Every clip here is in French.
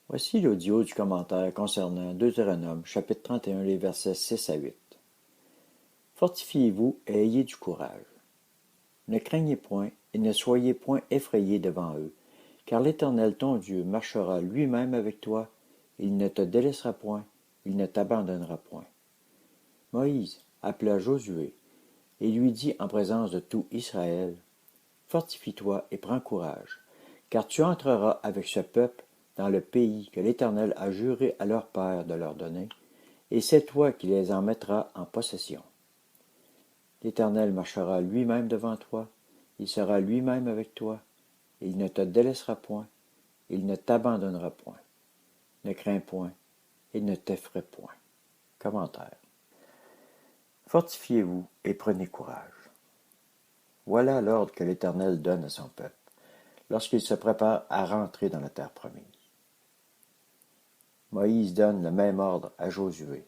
Voici l'audio du commentaire concernant Deutéronome, chapitre 31, les versets 6 à 8. Fortifiez-vous et ayez du courage. Ne craignez point et ne soyez point effrayés devant eux, car l'Éternel ton Dieu marchera lui-même avec toi, il ne te délaissera point, il ne t'abandonnera point. Moïse appela Josué et lui dit en présence de tout Israël, Fortifie-toi et prends courage, car tu entreras avec ce peuple dans le pays que l'Éternel a juré à leurs pères de leur donner, et c'est toi qui les en mettras en possession. L'Éternel marchera lui-même devant toi, il sera lui-même avec toi, il ne te délaissera point, il ne t'abandonnera point. Ne crains point et ne t'effraie point. Commentaire. Fortifiez-vous et prenez courage. Voilà l'ordre que l'Éternel donne à son peuple, lorsqu'il se prépare à rentrer dans la terre promise. Moïse donne le même ordre à Josué.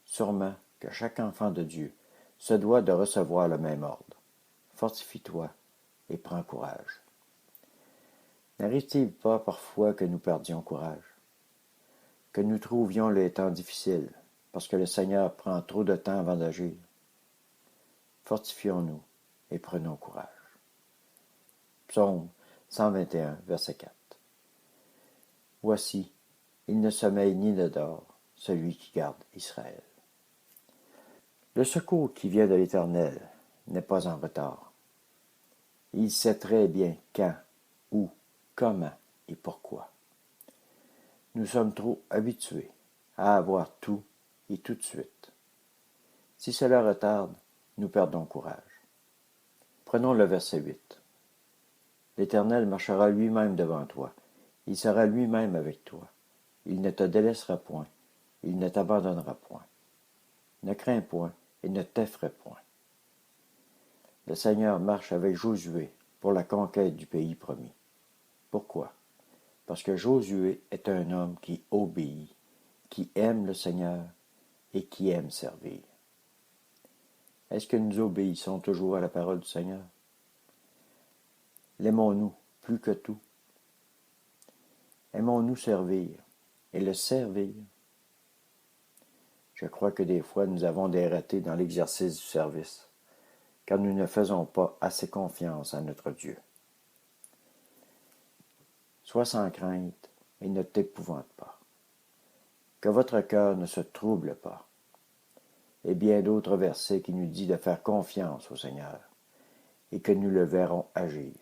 Sûrement que chaque enfant de Dieu se doit de recevoir le même ordre. Fortifie-toi et prends courage. N'arrive-t-il pas parfois que nous perdions courage, que nous trouvions les temps difficiles, parce que le Seigneur prend trop de temps avant d'agir? Fortifions-nous et prenons courage. Psaume 121, verset 4. Voici, il ne sommeille ni ne dort, celui qui garde Israël. Le secours qui vient de l'Éternel n'est pas en retard. Il sait très bien quand, où, comment et pourquoi. Nous sommes trop habitués à avoir tout et tout de suite. Si cela retarde, nous perdons courage. Prenons le verset 8. L'Éternel marchera lui-même devant toi. Il sera lui-même avec toi. Il ne te délaissera point. Il ne t'abandonnera point. Ne crains point et ne t'effraie point. Le Seigneur marche avec Josué pour la conquête du pays promis. Pourquoi? Parce que Josué est un homme qui obéit, qui aime le Seigneur et qui aime servir. Est-ce que nous obéissons toujours à la parole du Seigneur? L'aimons-nous plus que tout? Aimons-nous servir et le servir? Je crois que des fois nous avons des ratés dans l'exercice du service, car nous ne faisons pas assez confiance à notre Dieu. Sois sans crainte et ne t'épouvante pas. Que votre cœur ne se trouble pas. Et bien d'autres versets qui nous disent de faire confiance au Seigneur et que nous le verrons agir.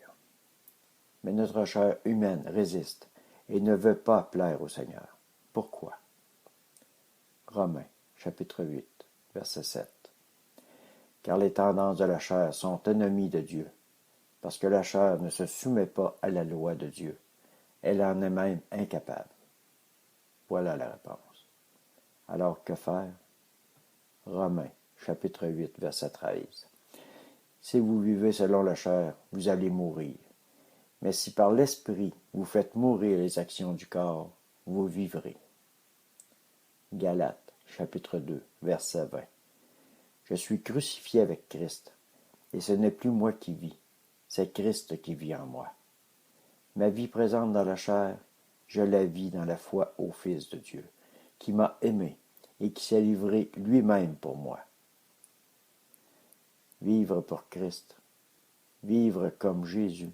Mais notre chair humaine résiste et ne veut pas plaire au Seigneur. Pourquoi? Romains, chapitre 8, verset 7. Car les tendances de la chair sont ennemies de Dieu, parce que la chair ne se soumet pas à la loi de Dieu. Elle en est même incapable. Voilà la réponse. Alors que faire? Romains, chapitre 8, verset 13. Si vous vivez selon la chair, vous allez mourir. Mais si par l'Esprit vous faites mourir les actions du corps, vous vivrez. Galates, chapitre 2, verset 20. Je suis crucifié avec Christ, et ce n'est plus moi qui vis, c'est Christ qui vit en moi. Ma vie présente dans la chair, je la vis dans la foi au Fils de Dieu, qui m'a aimé et qui s'est livré lui-même pour moi. Vivre pour Christ, vivre comme Jésus,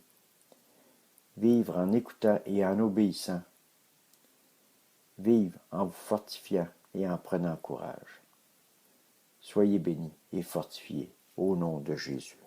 vivre en écoutant et en obéissant, vivre en vous fortifiant et en prenant courage. Soyez bénis et fortifiés au nom de Jésus.